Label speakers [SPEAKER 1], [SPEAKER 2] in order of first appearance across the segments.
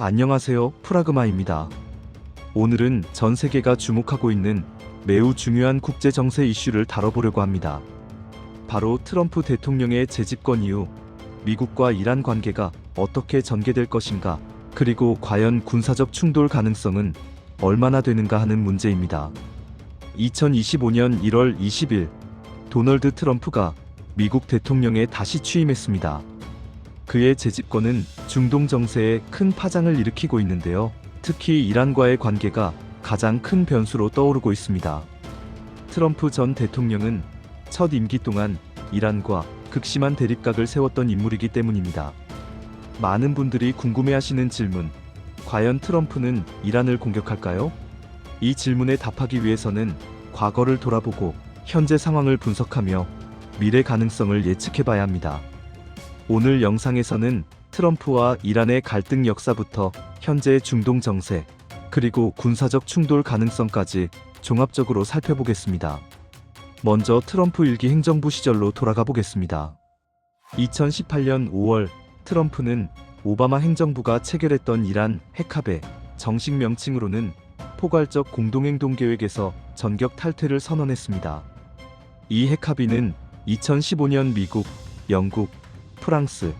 [SPEAKER 1] 안녕하세요, 프라그마입니다. 오늘은 전 세계가 주목하고 있는 매우 중요한 국제 정세 이슈를 다뤄보려고 합니다. 바로 트럼프 대통령의 재집권 이후 미국과 이란 관계가 어떻게 전개될 것인가, 그리고 과연 군사적 충돌 가능성은 얼마나 되는가 하는 문제입니다. 2025년 1월 20일, 도널드 트럼프가 미국 대통령에 다시 취임했습니다. 그의 재집권은 중동 정세에 큰 파장을 일으키고 있는데요. 특히 이란과의 관계가 가장 큰 변수로 떠오르고 있습니다. 트럼프 전 대통령은 첫 임기 동안 이란과 극심한 대립각을 세웠던 인물이기 때문입니다. 많은 분들이 궁금해하시는 질문, 과연 트럼프는 이란을 공격할까요? 이 질문에 답하기 위해서는 과거를 돌아보고 현재 상황을 분석하며 미래 가능성을 예측해봐야 합니다. 오늘 영상에서는 트럼프와 이란의 갈등 역사부터 현재의 중동 정세, 그리고 군사적 충돌 가능성까지 종합적으로 살펴보겠습니다. 먼저 트럼프 일기 행정부 시절로 돌아가 보겠습니다. 2018년 5월, 트럼프는 오바마 행정부가 체결했던 이란 핵합의 정식 명칭으로는 포괄적 공동행동 계획에서 전격 탈퇴를 선언했습니다. 이 핵합의는 2015년 미국, 영국, 프랑스,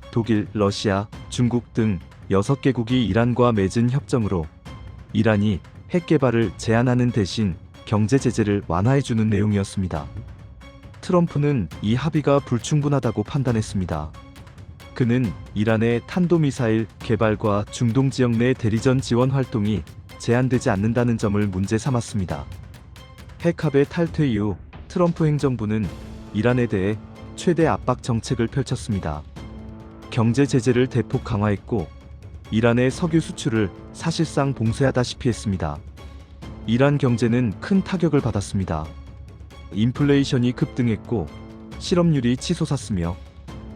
[SPEAKER 1] 독일, 러시아, 중국 등 6개국이 이란과 맺은 협정으로 이란이 핵 개발을 제한하는 대신 경제 제재를 완화해주는 내용이었습니다. 트럼프는 이 합의가 불충분하다고 판단했습니다. 그는 이란의 탄도미사일 개발과 중동 지역 내 대리전 지원 활동이 제한되지 않는다는 점을 문제 삼았습니다. 핵합의 탈퇴 이후 트럼프 행정부는 이란에 대해 최대 압박 정책을 펼쳤습니다. 경제 제재를 대폭 강화했고 이란의 석유 수출을 사실상 봉쇄하다시피 했습니다. 이란 경제는 큰 타격을 받았습니다. 인플레이션이 급등했고 실업률이 치솟았으며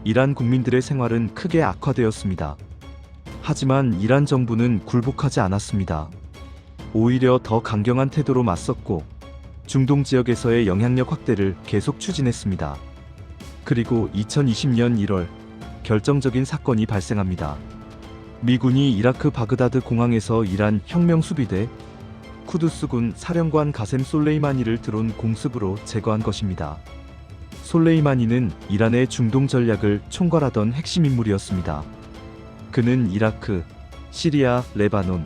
[SPEAKER 1] 이란 국민들의 생활은 크게 악화되었습니다. 하지만 이란 정부는 굴복하지 않았습니다. 오히려 더 강경한 태도로 맞섰고 중동 지역에서의 영향력 확대를 계속 추진했습니다. 그리고 2020년 1월, 결정적인 사건이 발생합니다. 미군이 이라크 바그다드 공항에서 이란 혁명수비대 쿠두스군 사령관 가셈 솔레이마니를 드론 공습으로 제거한 것입니다. 솔레이마니는 이란의 중동 전략을 총괄하던 핵심 인물이었습니다. 그는 이라크, 시리아, 레바논,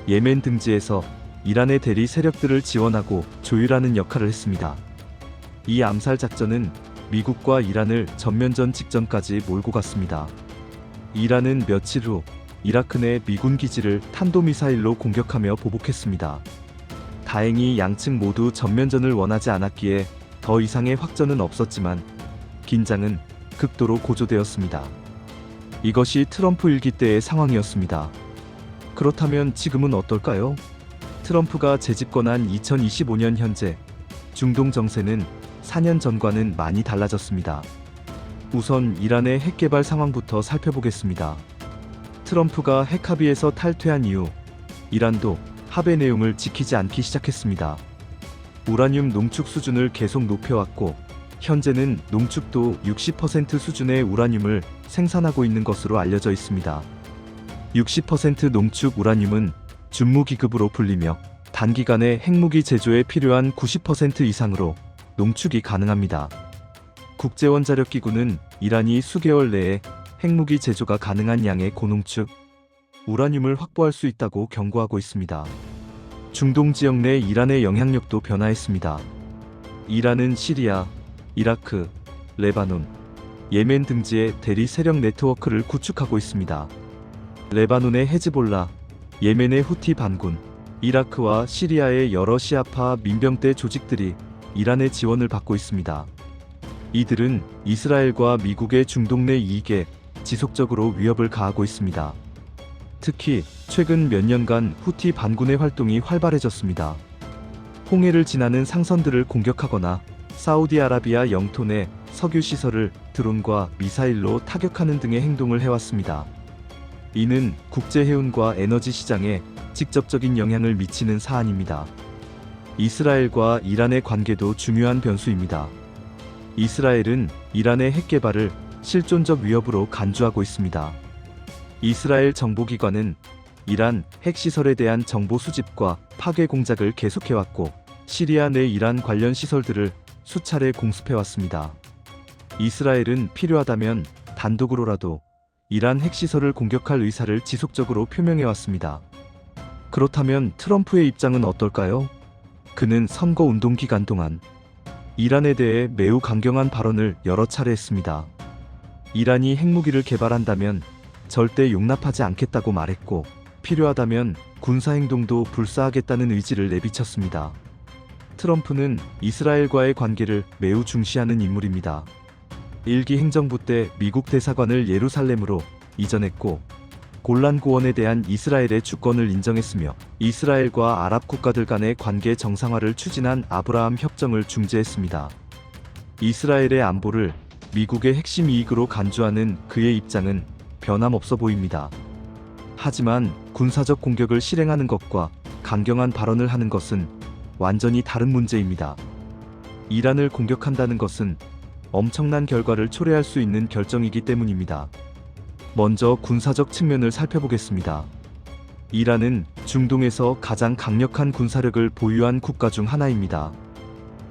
[SPEAKER 1] 예멘 등지에서 이란의 대리 세력들을 지원하고 조율하는 역할을 했습니다. 이 암살 작전은 미국과 이란을 전면전 직전까지 몰고 갔습니다. 이란은 며칠 후 이라크 내 미군 기지를 탄도미사일로 공격하며 보복했습니다. 다행히 양측 모두 전면전을 원하지 않았기에 더 이상의 확전은 없었지만 긴장은 극도로 고조되었습니다. 이것이 트럼프 일기 때의 상황이었습니다. 그렇다면 지금은 어떨까요? 트럼프가 재집권한 2025년 현재 중동 정세는 4년 전과는 많이 달라졌습니다. 우선 이란의 핵 개발 상황부터 살펴보겠습니다. 트럼프가 핵 합의에서 탈퇴한 이후 이란도 합의 내용을 지키지 않기 시작했습니다. 우라늄 농축 수준을 계속 높여왔고 현재는 농축도 60% 수준의 우라늄을 생산하고 있는 것으로 알려져 있습니다. 60% 농축 우라늄은 준무기급으로 불리며 단기간에 핵무기 제조에 필요한 90% 이상으로 농축이 가능합니다. 국제원자력기구는 이란이 수개월 내에 핵무기 제조가 가능한 양의 고농축 우라늄을 확보할 수 있다고 경고하고 있습니다. 중동 지역 내 이란의 영향력도 변화했습니다. 이란은 시리아, 이라크, 레바논, 예멘 등지의 대리 세력 네트워크를 구축하고 있습니다. 레바논의 헤즈볼라, 예멘의 후티 반군, 이라크와 시리아의 여러 시아파 민병대 조직들이 이란의 지원을 받고 있습니다. 이들은 이스라엘과 미국의 중동 내 이익에 지속적으로 위협을 가하고 있습니다. 특히 최근 몇 년간 후티 반군의 활동이 활발해졌습니다. 홍해를 지나는 상선들을 공격하거나 사우디아라비아 영토 내 석유 시설을 드론과 미사일로 타격하는 등의 행동을 해왔습니다. 이는 국제 해운과 에너지 시장에 직접적인 영향을 미치는 사안입니다. 이스라엘과 이란의 관계도 중요한 변수입니다. 이스라엘은 이란의 핵 개발을 실존적 위협으로 간주하고 있습니다. 이스라엘 정보기관은 이란 핵시설에 대한 정보 수집과 파괴 공작을 계속해왔고, 시리아 내 이란 관련 시설들을 수차례 공습해왔습니다. 이스라엘은 필요하다면 단독으로라도 이란 핵시설을 공격할 의사를 지속적으로 표명해왔습니다. 그렇다면 트럼프의 입장은 어떨까요? 그는 선거운동 기간 동안 이란에 대해 매우 강경한 발언을 여러 차례 했습니다. 이란이 핵무기를 개발한다면 절대 용납하지 않겠다고 말했고, 필요하다면 군사행동도 불사하겠다는 의지를 내비쳤습니다. 트럼프는 이스라엘과의 관계를 매우 중시하는 인물입니다. 1기 행정부 때 미국 대사관을 예루살렘으로 이전했고, 골란 고원에 대한 이스라엘의 주권을 인정했으며, 이스라엘과 아랍 국가들 간의 관계 정상화를 추진한 아브라함 협정을 중재했습니다. 이스라엘의 안보를 미국의 핵심 이익으로 간주하는 그의 입장은 변함없어 보입니다. 하지만 군사적 공격을 실행하는 것과 강경한 발언을 하는 것은 완전히 다른 문제입니다. 이란을 공격한다는 것은 엄청난 결과를 초래할 수 있는 결정이기 때문입니다. 먼저 군사적 측면을 살펴보겠습니다. 이란은 중동에서 가장 강력한 군사력을 보유한 국가 중 하나입니다.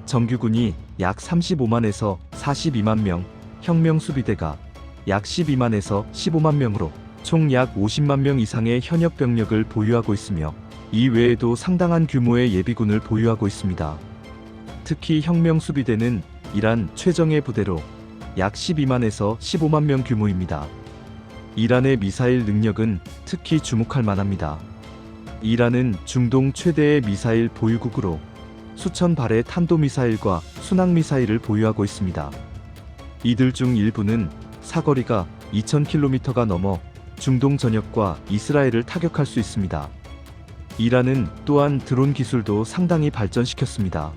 [SPEAKER 1] 정규군이 약 35만에서 42만 명, 혁명수비대가 약 12만에서 15만 명으로 총 약 50만 명 이상의 현역 병력을 보유하고 있으며, 이 외에도 상당한 규모의 예비군을 보유하고 있습니다. 특히 혁명수비대는 이란 최정예 부대로 약 12만에서 15만 명 규모입니다. 이란의 미사일 능력은 특히 주목할 만합니다. 이란은 중동 최대의 미사일 보유국으로 수천 발의 탄도미사일과 순항미사일을 보유하고 있습니다. 이들 중 일부는 사거리가 2000km가 넘어 중동 전역과 이스라엘을 타격할 수 있습니다. 이란은 또한 드론 기술도 상당히 발전시켰습니다.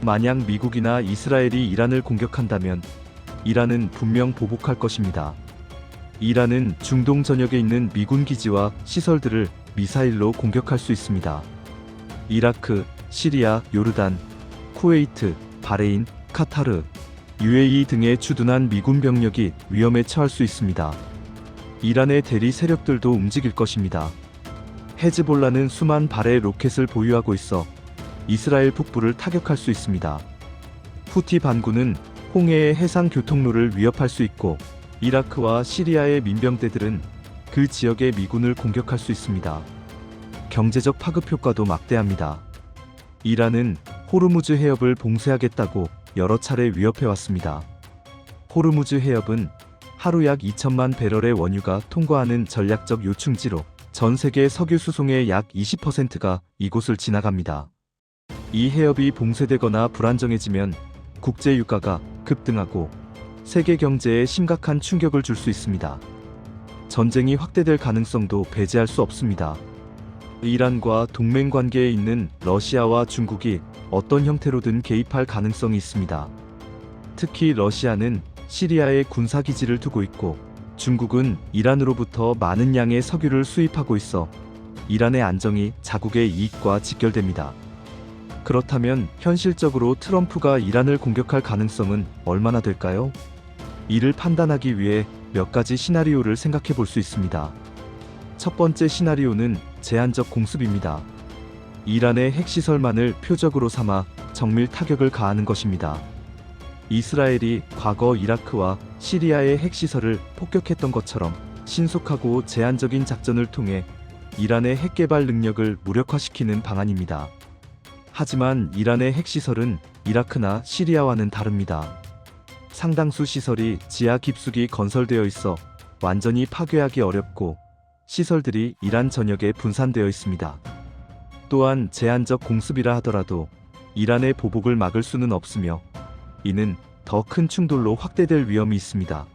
[SPEAKER 1] 만약 미국이나 이스라엘이 이란을 공격한다면 이란은 분명 보복할 것입니다. 이란은 중동 전역에 있는 미군 기지와 시설들을 미사일로 공격할 수 있습니다. 이라크, 시리아, 요르단, 쿠웨이트, 바레인, 카타르, UAE 등에 주둔한 미군 병력이 위험에 처할 수 있습니다. 이란의 대리 세력들도 움직일 것입니다. 헤즈볼라는 수만 발의 로켓을 보유하고 있어 이스라엘 북부를 타격할 수 있습니다. 후티 반군은 홍해의 해상 교통로를 위협할 수 있고, 이라크와 시리아의 민병대들은 그 지역의 미군을 공격할 수 있습니다. 경제적 파급 효과도 막대합니다. 이란은 호르무즈 해협을 봉쇄하겠다고 여러 차례 위협해왔습니다. 호르무즈 해협은 하루 약 2천만 배럴의 원유가 통과하는 전략적 요충지로 전 세계 석유 수송의 약 20%가 이곳을 지나갑니다. 이 해협이 봉쇄되거나 불안정해지면 국제 유가가 급등하고 세계 경제에 심각한 충격을 줄 수 있습니다. 전쟁이 확대될 가능성도 배제할 수 없습니다. 이란과 동맹 관계에 있는 러시아와 중국이 어떤 형태로든 개입할 가능성이 있습니다. 특히 러시아는 시리아에 군사기지를 두고 있고, 중국은 이란으로부터 많은 양의 석유를 수입하고 있어 이란의 안정이 자국의 이익과 직결됩니다. 그렇다면 현실적으로 트럼프가 이란을 공격할 가능성은 얼마나 될까요? 이를 판단하기 위해 몇 가지 시나리오를 생각해 볼 수 있습니다. 첫 번째 시나리오는 제한적 공습입니다. 이란의 핵시설만을 표적으로 삼아 정밀 타격을 가하는 것입니다. 이스라엘이 과거 이라크와 시리아의 핵시설을 폭격했던 것처럼 신속하고 제한적인 작전을 통해 이란의 핵개발 능력을 무력화시키는 방안입니다. 하지만 이란의 핵시설은 이라크나 시리아와는 다릅니다. 상당수 시설이 지하 깊숙이 건설되어 있어 완전히 파괴하기 어렵고, 시설들이 이란 전역에 분산되어 있습니다. 또한 제한적 공습이라 하더라도 이란의 보복을 막을 수는 없으며, 이는 더 큰 충돌로 확대될 위험이 있습니다.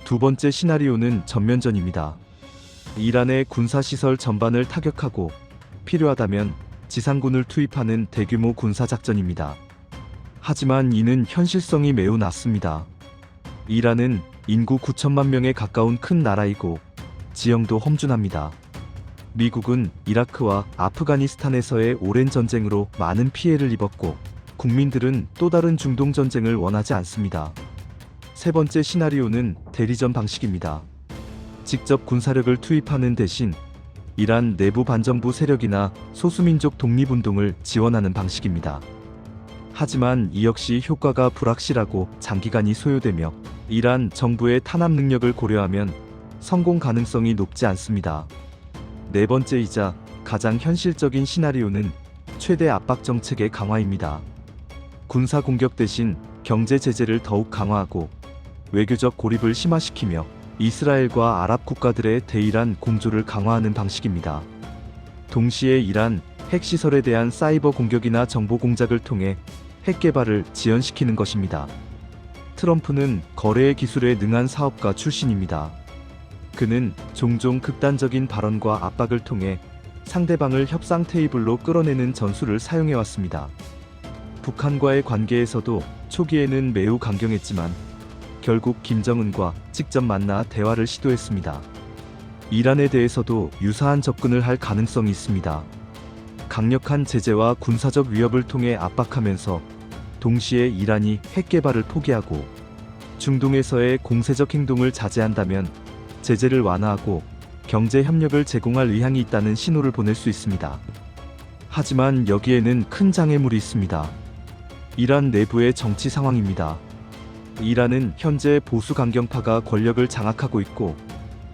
[SPEAKER 1] 두 번째 시나리오는 전면전입니다. 이란의 군사시설 전반을 타격하고 필요하다면 지상군을 투입하는 대규모 군사작전입니다. 하지만 이는 현실성이 매우 낮습니다. 이란은 인구 9천만 명에 가까운 큰 나라이고 지형도 험준합니다. 미국은 이라크와 아프가니스탄에서의 오랜 전쟁으로 많은 피해를 입었고, 국민들은 또 다른 중동 전쟁을 원하지 않습니다. 세 번째 시나리오는 대리전 방식입니다. 직접 군사력을 투입하는 대신 이란 내부 반정부 세력이나 소수민족 독립운동을 지원하는 방식입니다. 하지만 이 역시 효과가 불확실하고 장기간이 소요되며 이란 정부의 탄압 능력을 고려하면 성공 가능성이 높지 않습니다. 네 번째이자 가장 현실적인 시나리오는 최대 압박 정책의 강화입니다. 군사 공격 대신 경제 제재를 더욱 강화하고 외교적 고립을 심화시키며 이스라엘과 아랍 국가들의 대이란 공조를 강화하는 방식입니다. 동시에 이란 핵시설에 대한 사이버 공격이나 정보 공작을 통해 핵 개발을 지연시키는 것입니다. 트럼프는 거래의 기술에 능한 사업가 출신입니다. 그는 종종 극단적인 발언과 압박을 통해 상대방을 협상 테이블로 끌어내는 전술을 사용해왔습니다. 북한과의 관계에서도 초기에는 매우 강경했지만 결국 김정은과 직접 만나 대화를 시도했습니다. 이란에 대해서도 유사한 접근을 할 가능성이 있습니다. 강력한 제재와 군사적 위협을 통해 압박하면서 동시에 이란이 핵 개발을 포기하고 중동에서의 공세적 행동을 자제한다면 제재를 완화하고 경제 협력을 제공할 의향이 있다는 신호를 보낼 수 있습니다. 하지만 여기에는 큰 장애물이 있습니다. 이란 내부의 정치 상황입니다. 이란은 현재 보수 강경파가 권력을 장악하고 있고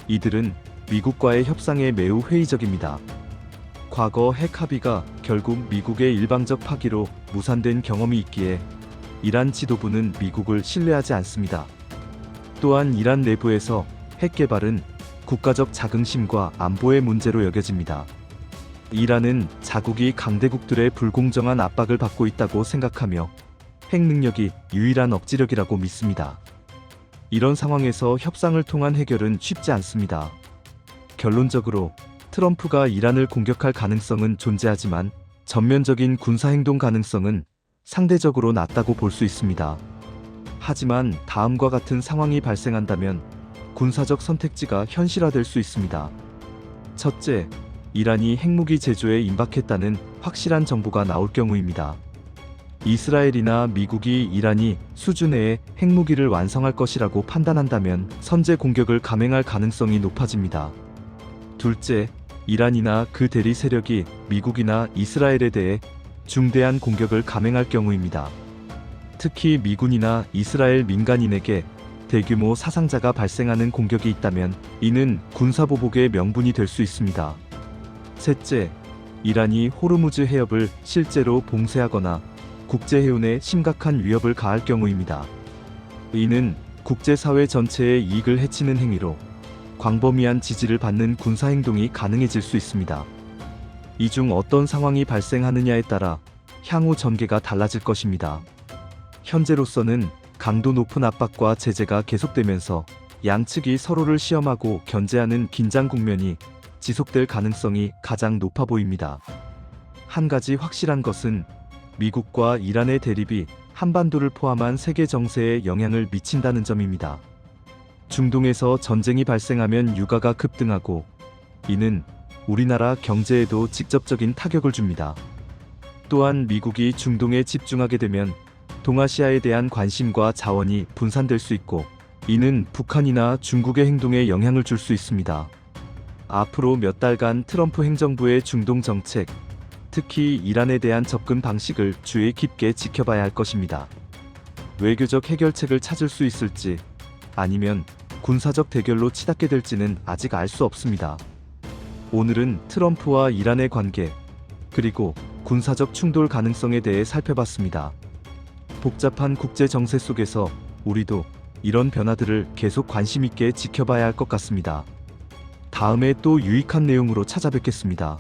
[SPEAKER 1] 이들은 미국과의 협상에 매우 회의적입니다. 과거 핵 합의가 결국 미국의 일방적 파기로 무산된 경험이 있기에 이란 지도부는 미국을 신뢰하지 않습니다. 또한 이란 내부에서 핵 개발은 국가적 자긍심과 안보의 문제로 여겨집니다. 이란은 자국이 강대국들의 불공정한 압박을 받고 있다고 생각하며 핵 능력이 유일한 억지력이라고 믿습니다. 이런 상황에서 협상을 통한 해결은 쉽지 않습니다. 결론적으로 트럼프가 이란을 공격할 가능성은 존재하지만 전면적인 군사행동 가능성은 상대적으로 낮다고 볼 수 있습니다. 하지만 다음과 같은 상황이 발생한다면 군사적 선택지가 현실화될 수 있습니다. 첫째, 이란이 핵무기 제조에 임박했다는 확실한 정보가 나올 경우입니다. 이스라엘이나 미국이 이란이 수준의 핵무기를 완성할 것이라고 판단한다면 선제 공격을 감행할 가능성이 높아집니다. 둘째, 이란이나 그 대리 세력이 미국이나 이스라엘에 대해 중대한 공격을 감행할 경우입니다. 특히 미군이나 이스라엘 민간인에게 대규모 사상자가 발생하는 공격이 있다면 이는 군사보복의 명분이 될 수 있습니다. 셋째, 이란이 호르무즈 해협을 실제로 봉쇄하거나 국제해운에 심각한 위협을 가할 경우입니다. 이는 국제사회 전체의 이익을 해치는 행위로 광범위한 지지를 받는 군사행동이 가능해질 수 있습니다. 이 중 어떤 상황이 발생하느냐에 따라 향후 전개가 달라질 것입니다. 현재로서는 강도 높은 압박과 제재가 계속되면서 양측이 서로를 시험하고 견제하는 긴장 국면이 지속될 가능성이 가장 높아 보입니다. 한 가지 확실한 것은 미국과 이란의 대립이 한반도를 포함한 세계 정세에 영향을 미친다는 점입니다. 중동에서 전쟁이 발생하면 유가가 급등하고 이는 우리나라 경제에도 직접적인 타격을 줍니다. 또한 미국이 중동에 집중하게 되면 동아시아에 대한 관심과 자원이 분산될 수 있고 이는 북한이나 중국의 행동에 영향을 줄 수 있습니다. 앞으로 몇 달간 트럼프 행정부의 중동 정책, 특히 이란에 대한 접근 방식을 주의 깊게 지켜봐야 할 것입니다. 외교적 해결책을 찾을 수 있을지 아니면 군사적 대결로 치닫게 될지는 아직 알 수 없습니다. 오늘은 트럼프와 이란의 관계, 그리고 군사적 충돌 가능성에 대해 살펴봤습니다. 복잡한 국제 정세 속에서 우리도 이런 변화들을 계속 관심 있게 지켜봐야 할 것 같습니다. 다음에 또 유익한 내용으로 찾아뵙겠습니다.